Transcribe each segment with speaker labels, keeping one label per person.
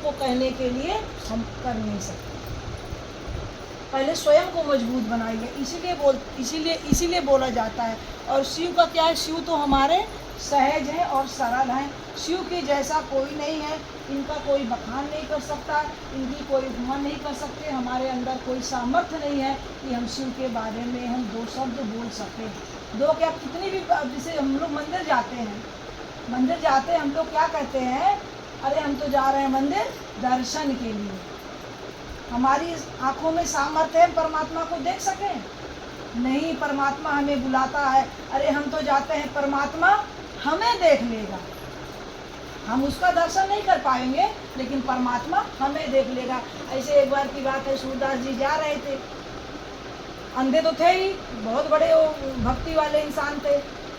Speaker 1: को कहने के लिए हम कर नहीं सकते। पहले स्वयं को मजबूत बनाइए, इसीलिए बोला जाता है। और शिव का क्या है, शिव तो हमारे सहज है और सरल हैं। शिव के जैसा कोई नहीं है, इनका कोई बखान नहीं कर सकता, इनकी कोई उपमा नहीं कर सकते। हमारे अंदर कोई सामर्थ्य नहीं है कि हम शिव के बारे में हम दो शब्द बोल सकें। दो क्या, कितनी भी, जैसे हम लोग मंदिर जाते हैं हम लोग क्या कहते हैं, अरे हम तो जा रहे हैं मंदिर दर्शन के लिए। हमारी आंखों में सामर्थ्य है परमात्मा को देख सकें? नहीं, परमात्मा हमें बुलाता है, अरे हम तो जाते हैं, परमात्मा हमें देख लेगा। हम उसका दर्शन नहीं कर पाएंगे, लेकिन परमात्मा हमें देख लेगा। ऐसे एक बार की बात है, सूरदास जी जा रहे थे, अंधे तो थे ही, बहुत बड़े भक्ति वाले इंसान थे।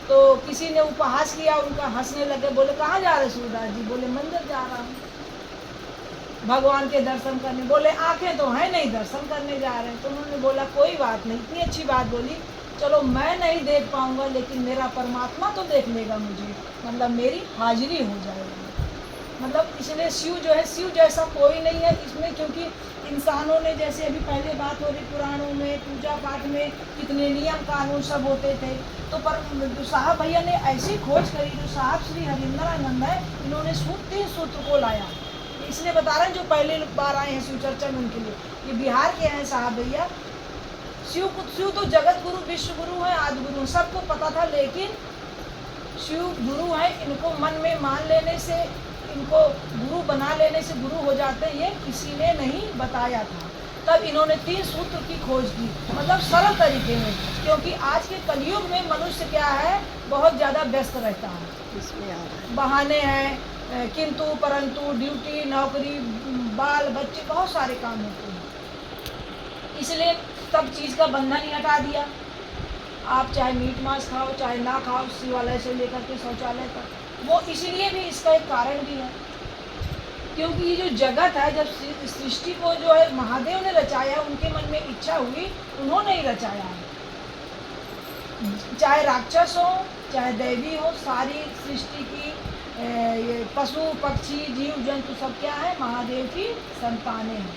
Speaker 1: तो किसी ने उपहास किया उनका, हंसने लगे, बोले कहाँ जा रहे सूरदास जी? बोले मंदिर जा रहा हूँ भगवान के दर्शन करने। बोले आंखें तो हैं नहीं, दर्शन करने जा रहे हैं। तो उन्होंने बोला कोई बात नहीं, इतनी अच्छी बात बोली, चलो मैं नहीं देख पाऊंगा लेकिन मेरा परमात्मा तो देख लेगा मुझे, मतलब मेरी हाजिरी हो जाएगी। मतलब इसलिए शिव जो है, शिव जैसा कोई नहीं है इसमें, क्योंकि इंसानों ने, जैसे अभी पहले बात हो रही, पुराणों में पूजा पाठ में कितने नियम कानून सब होते थे। तो पर साहब भैया ने ऐसी खोज करी, जो साहब श्री हरिंद्रानंद है, इन्होंने 3 सूत्र को लाया। इसलिए बता रहे हैं जो पहले बार आए हैं शिव चर्चा में, उनके लिए। ये बिहार के हैं साहब भैया। शिव तो जगत गुरु, विश्व गुरु है, आदि गुरु, सबको पता था, लेकिन शिव गुरु है, इनको मन में मान लेने से, इनको गुरु बना लेने से गुरु हो जाते हैं, ये किसी ने नहीं बताया था। तब इन्होंने 3 सूत्र की खोज की, मतलब सरल तरीके में, क्योंकि आज के कलयुग में मनुष्य क्या है, बहुत ज़्यादा व्यस्त रहता है, इसमें बहाने हैं, किंतु परंतु, ड्यूटी, नौकरी, बाल बच्चे, बहुत सारे काम होते हैं। इसलिए सब चीज़ का बंधन ही हटा दिया। आप चाहे मीट मांस खाओ चाहे ना खाओ, शिवालय से लेकर के शौचालय तक, वो इसीलिए भी, इसका एक कारण भी है, क्योंकि ये जो जगत है, जब सृष्टि को जो है महादेव ने रचाया, उनके मन में इच्छा हुई, उन्होंने ही रचाया है। चाहे राक्षस हो चाहे दैवी हो, सारी सृष्टि की ये पशु पक्षी जीव जंतु सब क्या है, महादेव की संतानें हैं।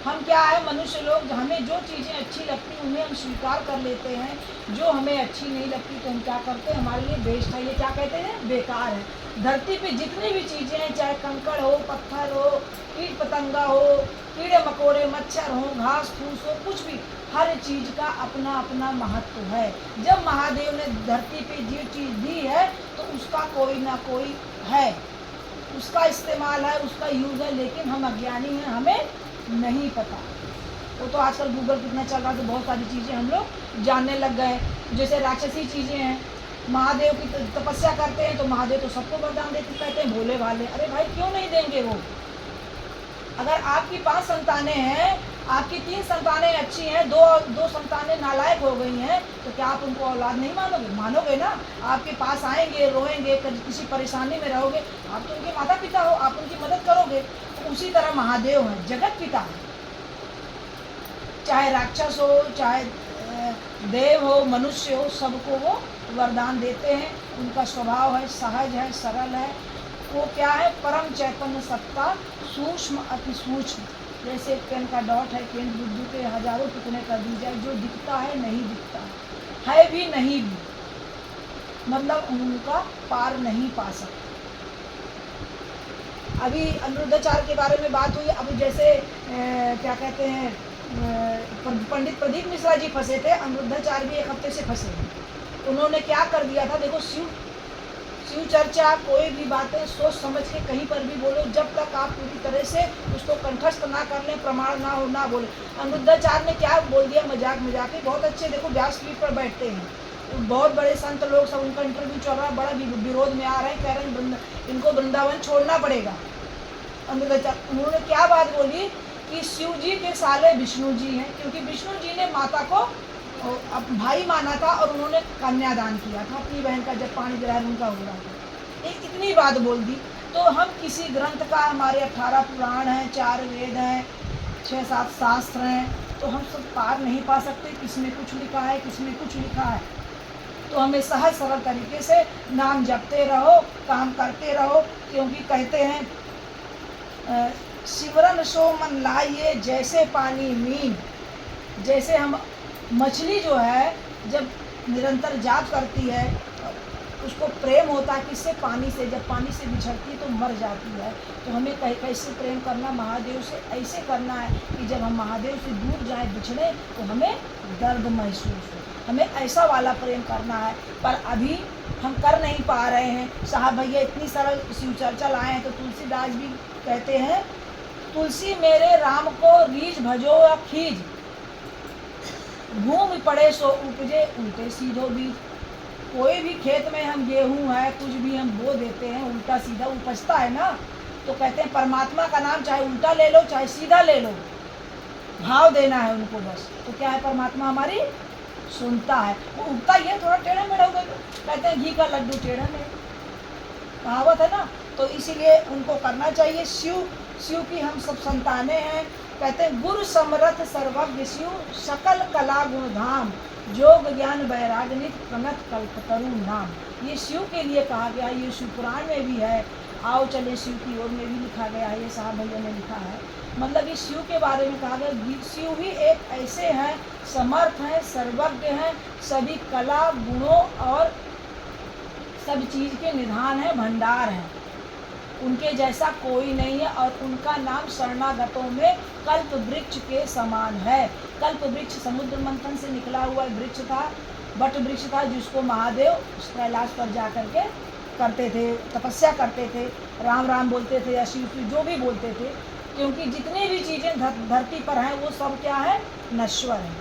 Speaker 1: हम क्या है, मनुष्य लोग, हमें जो चीज़ें अच्छी लगती हैं उन्हें हम स्वीकार कर लेते हैं, जो हमें अच्छी नहीं लगती तो हम क्या करते हैं, हमारे लिए बेस्ट है, ये क्या कहते हैं, बेकार है। धरती पे जितनी भी चीज़ें हैं, चाहे कंकड़ हो, पत्थर हो, कीट पतंगा हो, कीड़े मकोड़े, मच्छर हो, घास फूस हो, कुछ भी, हर चीज़ का अपना अपना महत्व है। जब महादेव ने धरती पे जो चीज़ दी है तो उसका कोई ना कोई है, उसका इस्तेमाल है, उसका यूज़ है, लेकिन हम अज्ञानी हैं, हमें नहीं पता। वो तो आजकल गूगल कितना चल रहा है, तो बहुत सारी चीज़ें हम लोग जानने लग गए। जैसे राक्षसी चीज़ें हैं, महादेव की तपस्या करते हैं तो महादेव तो सबको वरदान देते, कहते हैं भोले भाले। अरे भाई क्यों नहीं देंगे वो? अगर आपकी 5 संतानें हैं, आपकी 3 संतानें अच्छी हैं, दो संतानें नालायक हो गई हैं, तो क्या आप उनको औलाद नहीं मानोगे? मानोगे ना। आपके पास आएंगे, रोएंगे, किसी परेशानी में रहोगे, आप तो उनके माता पिता हो, आप उनकी मदद करोगे। तो उसी तरह महादेव हैं, जगत पिता है। चाहे राक्षस हो चाहे देव हो, मनुष्य हो, सबको वो वरदान देते हैं। उनका स्वभाव है, सहज है, सरल है। वो क्या है, परम चैतन्य सत्ता, सूक्ष्म अति सूक्ष्म। जैसे पेन का डॉट है, पेन बुद्धि पे हजारों टुकड़े कर दी जाए, जो दिखता है नहीं दिखता है भी नहीं भी, मतलब उनका पार नहीं पा सकते। अभी अनिरुद्धाचार्य के बारे में बात हुई। अभी जैसे क्या कहते हैं, पंडित प्रदीप मिश्रा जी फंसे थे, अनिरुद्धाचार्य भी 1 हफ्ते से फंसे हैं। उन्होंने क्या कर दिया था, देखो शिव चर्चा, कोई भी बातें सोच समझ के कहीं पर भी बोलो, जब तक आप पूरी तरह से उसको कंठस्थ ना कर लें, प्रमाण ना हो, ना बोले। अनिरुद्धाचार्य ने क्या बोल दिया, मजाक में, बहुत अच्छे, देखो व्यासपीठ पर बैठते हैं, बहुत बड़े संत लोग सब, उनका इंटरव्यू चल रहा है, बड़ा विरोध में आ रहे हैं, कह रहे हैं इनको वृंदावन छोड़ना पड़ेगा। उन्होंने क्या बात बोली कि शिव जी के साले विष्णु जी हैं, क्योंकि विष्णु जी ने माता को भाई माना था और उन्होंने कन्यादान किया था अपनी बहन का, जब पानी ग्रहण उनका हो रहा था। इतनी बात बोल दी। तो हम किसी ग्रंथ का, हमारे 18 पुराण हैं, 4 वेद हैं, 6-7 शास्त्र हैं, तो हम सब पार नहीं पा सकते, किसमें कुछ लिखा है, किसमें कुछ लिखा है। तो हमें सहज सरल तरीके से नाम जपते रहो, काम करते रहो, क्योंकि कहते हैं सिमरन सो मन लाइए जैसे पानी मीन। जैसे हम मछली जो है जब निरंतर जाप करती है, उसको प्रेम होता है किससे? पानी से। जब पानी से बिछड़ती है तो मर जाती है। तो हमें कैसे प्रेम करना महादेव से? ऐसे करना है कि जब हम महादेव से दूर जाए, बिछड़े, तो हमें दर्द महसूस हो। हमें ऐसा वाला प्रेम करना है, पर अभी हम कर नहीं पा रहे हैं। साहब भैया इतनी सरल शिव चर्चा लाए हैं, तो तुलसीदास भी कहते हैं, तुलसी मेरे राम को रीझ भजो या खींच, घूम पड़े सो उपजे उल्टे सीधो बीज। कोई भी खेत में हम गेहूं है, कुछ भी हम बो देते हैं, उल्टा सीधा उपजता है ना। तो कहते हैं परमात्मा का नाम चाहे उल्टा ले लो चाहे सीधा ले लो, भाव देना है उनको बस। तो क्या है, परमात्मा हमारी सुनता है। वो उगता ही है, थोड़ा टेढ़ा मेढ़ा होगा, कहते हैं घी का लड्डू टेढ़ा मेढ़ा, कहावत है ना। तो इसीलिए उनको करना चाहिए। शिव की हम सब संतानें हैं। कहते हैं गुरु समरथ सर्वज्ञ शिव, सकल कला गुण धाम, योग ज्ञान वैराग्य नित प्रणत कल्पतरु नाम। ये शिव के लिए कहा गया है। ये शिव पुराण में भी है, आओ चले शिव की ओर में भी लिखा गया है, ये साहब भैया ने लिखा है। मतलब ये शिव के बारे में कहा गया, शिव ही एक ऐसे हैं, समर्थ हैं, सर्वज्ञ हैं, सभी कला गुणों और सब चीज़ के निधान है, भंडार हैं। उनके जैसा कोई नहीं है, और उनका नाम शरणागतों में कल्प वृक्ष के समान है। कल्प वृक्ष समुद्र मंथन से निकला हुआ वृक्ष था, बट वृक्ष था, जिसको महादेव कैलाश पर जा करके करते थे, तपस्या करते थे, राम राम बोलते थे या शिव शिव जो भी बोलते थे। क्योंकि जितनी भी चीज़ें धरती पर हैं वो सब क्या है, नश्वर हैं।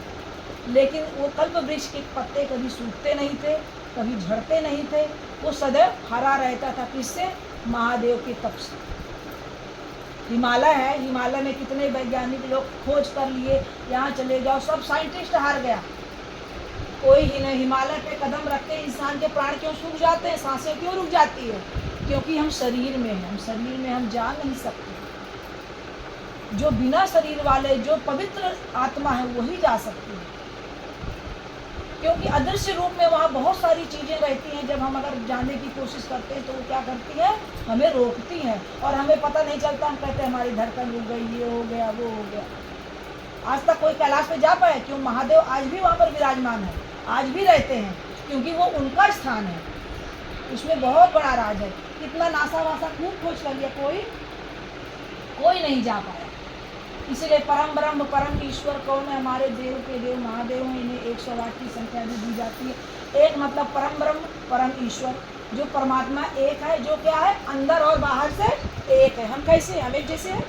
Speaker 1: लेकिन वो कल्प वृक्ष के पत्ते कभी सूखते नहीं थे, कभी झड़ते नहीं थे, वो सदैव हरा रहता था। किससे? महादेव के तप से। हिमालय है, हिमालय में कितने वैज्ञानिक लोग खोज कर लिए, यहाँ चले जाओ, सब साइंटिस्ट हार गया, कोई ही नहीं। हिमालय पे कदम रखते इंसान के प्राण क्यों सूख जाते हैं, सांसें क्यों रुक जाती है? क्योंकि हम शरीर में हैं, हम शरीर में हम जा नहीं सकते। जो बिना शरीर वाले, जो पवित्र आत्मा है, वही जा सकती है। क्योंकि अदृश्य रूप में वहाँ बहुत सारी चीज़ें रहती हैं। जब हम अगर जाने की कोशिश करते हैं तो वो क्या करती है, हमें रोकती हैं, और हमें पता नहीं चलता। हम कहते हैं हमारी धड़कन रुक गई, ये हो गया, वो हो गया। आज तक कोई कैलाश पे जा पाए? क्यों? महादेव आज भी वहाँ पर विराजमान है, आज भी रहते हैं, क्योंकि वो उनका स्थान है। उसमें बहुत बड़ा राज है। कितना नासा वासा खूब खोज कर लिया, कोई नहीं जा पाया। इसलिए परम ब्रह्म परम ईश्वर कौन है? हमारे देव के देव महादेव हैं। इन्हें 108 की संख्या भी दी जाती है। एक मतलब परम ब्रह्म परम ईश्वर, जो परमात्मा एक है, जो क्या है, अंदर और बाहर से एक है। हम कैसे हैं? हम एक जैसे हैं।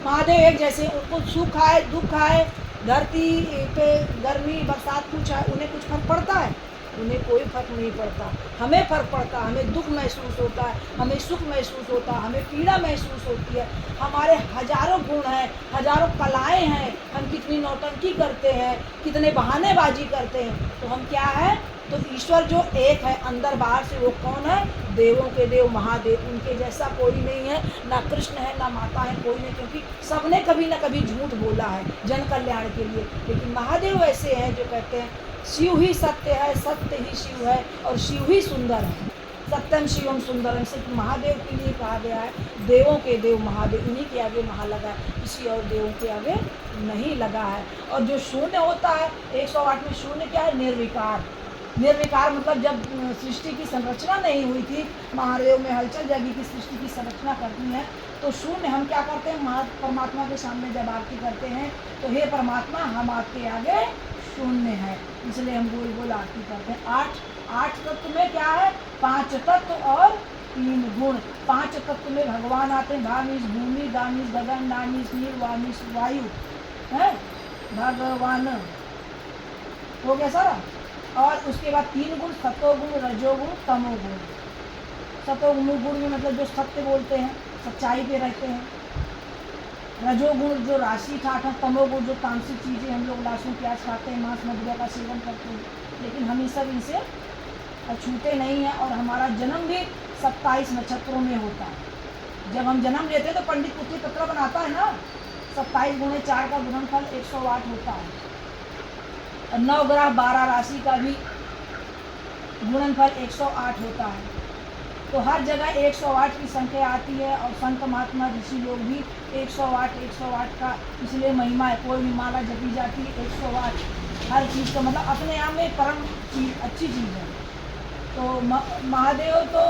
Speaker 1: महादेव एक जैसे, उनको सुख आए दुख आए, धरती पे गर्मी बरसात कुछ आए, उन्हें कुछ फर्क पड़ता है? उन्हें कोई फर्क नहीं पड़ता। हमें फर्क पड़ता, हमें दुख महसूस होता है, हमें सुख महसूस होता है, हमें पीड़ा महसूस होती है। हमारे हजारों गुण हैं, हजारों कलाएं हैं, हम कितनी नौटंकी करते हैं, कितने बहानेबाजी करते हैं। तो हम क्या है? तो ईश्वर जो एक है अंदर बाहर से, वो कौन है? देवों के देव महादेव। उनके जैसा कोई नहीं है, ना कृष्ण है ना माता है, कोई नहीं। क्योंकि सबने कभी ना कभी झूठ बोला है जन कल्याण के लिए। लेकिन महादेव ऐसे हैं जो कहते हैं शिव ही सत्य है, सत्य ही शिव है, और शिव ही सुंदर है। सत्यम शिवम सुंदरम। सिर्फ महादेव के लिए कहा गया है, देवों के देव महादेव, इन्हीं के आगे महा लगा है, किसी और देवों के आगे नहीं लगा है। और जो शून्य होता है 108 में, शून्य क्या है? निर्विकार। निर्विकार मतलब जब सृष्टि की संरचना नहीं हुई थी, महादेव में हलचल जगी की सृष्टि की संरचना करनी है, तो शून्य। हम क्या करते हैं? परमात्मा के सामने जब आरती करते हैं तो हे परमात्मा, हम आपके आगे शून्य है, इसलिए हम गोल गोल आरती करते हैं। आठ तत्व में क्या है? 5 तत्व और 3 गुण। 5 तत्व में भगवान आते हैं, धामीश भूमि, दामीश गगन, नामीश नीर, वामीश वायु, है भगवान, हो गया सारा। और उसके बाद 3 गुण, सतोगुण, रजोगुण, तमोगुण। सतोगुण गुण में मतलब जो सत्य बोलते हैं, सच्चाई पे रहते हैं। रजोगुण जो राशि ठाठ, तमोगुण जो तामसिक चीज़ें, हम लोग लहसुन प्याज खाते हैं, मांस मदिरा का सेवन करते हैं, लेकिन हम सब इनसे अछूते नहीं हैं। और हमारा जन्म भी 27 नक्षत्रों में होता है। जब हम जन्म लेते हैं तो पंडित पुत्री पत्र बनाता है ना, 27 गुणे 4 का गुणनफल 108 होता है। और 9 ग्रह 12 राशि का भी गुणनफल 108 होता है। तो हर जगह 108 की संख्या आती है और संत महात्मा ऋषि लोग भी 108 का इसलिए महिमा है। कोई भी माला जपी जाती है 108, हर चीज़ का मतलब अपने आप में परम चीज अच्छी चीज़ है। तो महादेव तो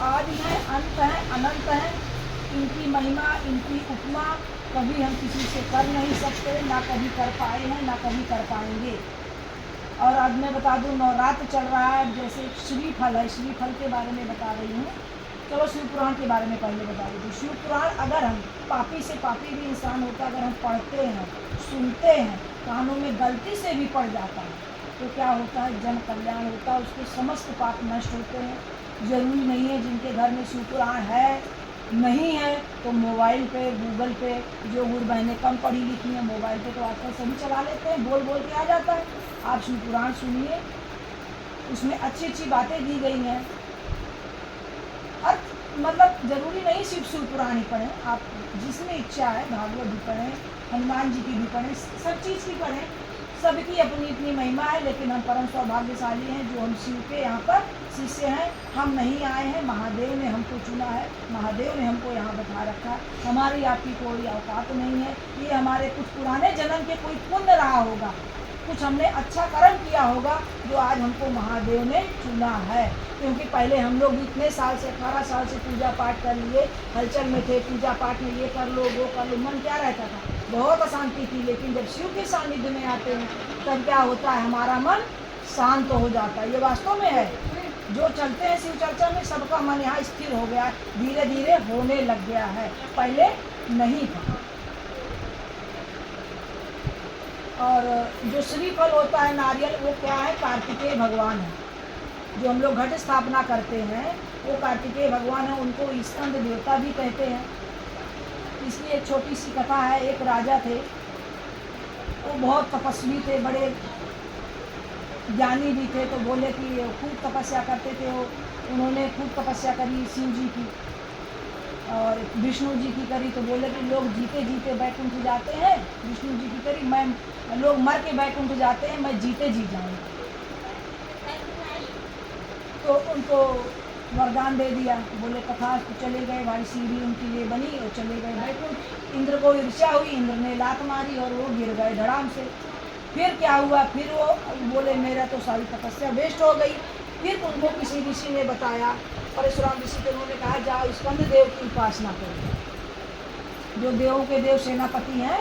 Speaker 1: आदि है, अंत है, अनंत है। इनकी महिमा, इनकी उपमा कभी हम किसी से कर नहीं सकते, ना कभी कर पाए हैं, ना कभी कर पाएंगे। और आज मैं बता दूं, नवरात्र चल रहा है, जैसे श्रीफल है, श्रीफल के बारे में बता रही हूँ। चलो शिव पुराण के बारे में पहले बता रही थी। शिव पुराण अगर हम पापी से पापी भी इंसान होता है, अगर हम पढ़ते हैं, सुनते हैं, कानों में गलती से भी पड़ जाता है तो क्या होता है, जन कल्याण होता है, उसके समस्त पाप नष्ट होते हैं। जरूरी नहीं है जिनके घर में शिव पुराण है, नहीं है तो मोबाइल पे, गूगल पे, जो गुरु बहनें कम पढ़ी लिखी हैं मोबाइल पे तो आजकल सभी चला लेते हैं, बोल बोल के आ जाता है। आप शिव पुराण सुनिए, उसमें अच्छी अच्छी बातें दी गई हैं। मतलब जरूरी नहीं सिर्फ शिव पुराण ही पढ़ें, आप जिसमें इच्छा है भागवत भी पढ़ें, हनुमान जी की भी पढ़ें, सब चीज़ की पढ़ें। सबकी अपनी अपनी महिमा है, लेकिन हम परम सौभाग्यशाली हैं जो हम शिव के यहाँ पर शिष्य हैं। हम नहीं आए हैं, महादेव ने हमको चुना है, महादेव ने हमको यहाँ बैठा रखा है। हमारी आपकी कोई औकात नहीं है। ये हमारे कुछ पुराने जन्म के कोई पुण्य रहा होगा, कुछ हमने अच्छा कर्म किया होगा जो आज हमको महादेव ने चुना है। क्योंकि पहले हम लोग इतने साल से, 18 साल से पूजा पाठ कर लिए, हलचल में थे, पूजा पाठ में ये कर लो वो कर लो, मन क्या रहता था, बहुत अशांति थी। लेकिन जब शिव के सानिध्य में आते हैं तब क्या होता है, हमारा मन शांत हो जाता है। ये वास्तव में है, जो चलते हैं शिव चर्चा में सबका मन यहाँ स्थिर हो गया, धीरे धीरे होने लग गया है, पहले नहीं था। और जो श्रीफल होता है नारियल, वो क्या है, कार्तिकेय भगवान है। जो हम लोग घट स्थापना करते हैं वो कार्तिकेय भगवान है, उनको स्कंद देवता भी कहते हैं। इसकी एक छोटी सी कथा है। एक राजा थे, वो बहुत तपस्वी थे, बड़े ज्ञानी भी थे। तो बोले कि खूब तपस्या करते थे वो, उन्होंने खूब तपस्या करी शिव जी की और विष्णु जी की करी। तो बोले कि लोग जीते जीते बैकुंठ जाते हैं, विष्णु जी की करी, मैं लोग मर के बैकुंठ जाते हैं, मैं जीते जी जाऊँगा। तो उनको वरदान दे दिया, बोले कथा। तो चले गए, भाई सीढ़ी उनके लिए बनी और चले गए बैकुंठ। इंद्र को ईर्ष्या हुई, इंद्र ने लात मारी और वो गिर गए धड़ाम से। फिर क्या हुआ, फिर वो बोले मेरा तो सारी तपस्या वेस्ट हो गई। फिर उनको किसी ऋषि ने बताया, परशुराम ऋषि को, उन्होंने कहा जाओ स्कंद देव की उपासना करो, जो देवों के देव सेनापति हैं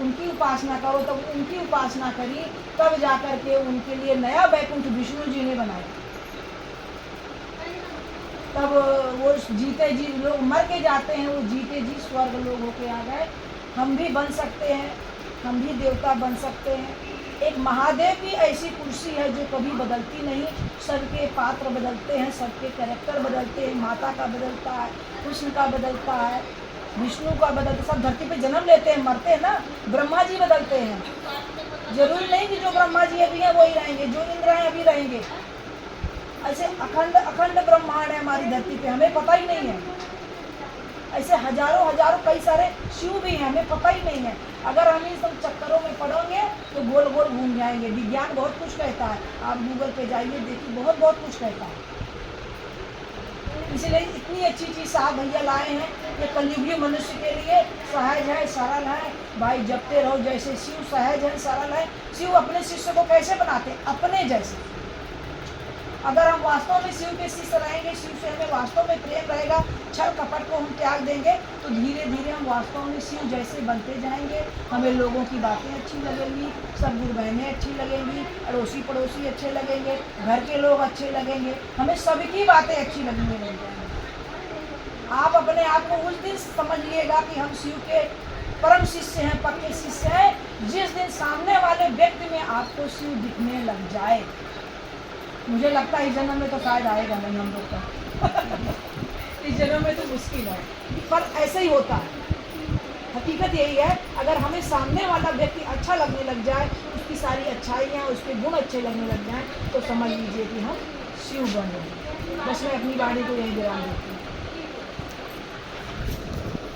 Speaker 1: उनकी उपासना करो। तब उनकी उपासना करी, तब जाकर के उनके लिए नया बैकुंठ विष्णु जी ने बनाया। तब वो जीते जी, लोग मर के जाते हैं, वो जीते जी स्वर्ग लोग होके आ गए। हम भी बन सकते हैं, हम भी देवता बन सकते हैं। एक महादेव की ऐसी कुर्सी है जो कभी बदलती नहीं, सबके पात्र बदलते हैं, सबके कैरेक्टर बदलते हैं। माता का बदलता है, कृष्ण का बदलता है, विष्णु का बदलता, सब धरती पे जन्म लेते हैं, मरते हैं ना। ब्रह्मा जी बदलते हैं, जरूरी नहीं कि जो ब्रह्मा जी अभी हैं वही रहेंगे, जो इंद्र हैं अभी रहेंगे। ऐसे अखंड अखंड ब्रह्मांड है हमारी धरती पे, हमें पता ही नहीं है। ऐसे हजारों हजारों कई सारे शिव भी हैं, हमें पता ही नहीं है। अगर हम इन सब चक्करों में पड़ोगे तो गोल गोल घूम जाएंगे। विज्ञान बहुत कुछ कहता है, आप गूगल पे जाइए देखिए, बहुत बहुत कुछ कहता है। इसलिए इतनी अच्छी चीज़ साहब भैया लाए हैं, ये कलयुगी मनुष्य के लिए सहज है, सरल है। भाई जपते रहो, जैसे शिव सहज है, सरल है। शिव अपने शिष्य को कैसे बनाते हैं, अपने जैसे। अगर हम वास्तव में शिव के शिष्य रहेंगे, शिव से हमें वास्तव में प्रेम रहेगा, छल कपट को हम त्याग देंगे, तो धीरे धीरे हम वास्तव में शिव जैसे बनते जाएंगे। हमें लोगों की बातें अच्छी लगेंगी, सब गुरु बहनें अच्छी लगेंगी, अड़ोसी पड़ोसी अच्छे लगेंगे, घर के लोग अच्छे लगेंगे, हमें सबकी बातें अच्छी लगने लग जाएंगी। आप अपने आप को उस दिन समझिएगा कि हम शिव के परम शिष्य हैं, पक्के शिष्य हैं, जिस दिन सामने वाले व्यक्ति में आपको शिव दिखने लग जाए। मुझे लगता है इस जन्म में तो शायद आएगा नहीं हम लोग का इस जन्म में तो मुश्किल है, पर ऐसे ही होता है। हकीकत यही है, अगर हमें सामने वाला व्यक्ति अच्छा लगने लग जाए, उसकी सारी अच्छाइयाँ, उसके गुण अच्छे लगने लग जाएं, तो समझ लीजिए कि हम शिव बन रहे हैं। बस मैं अपनी वाणी को यही विराम देती हूँ।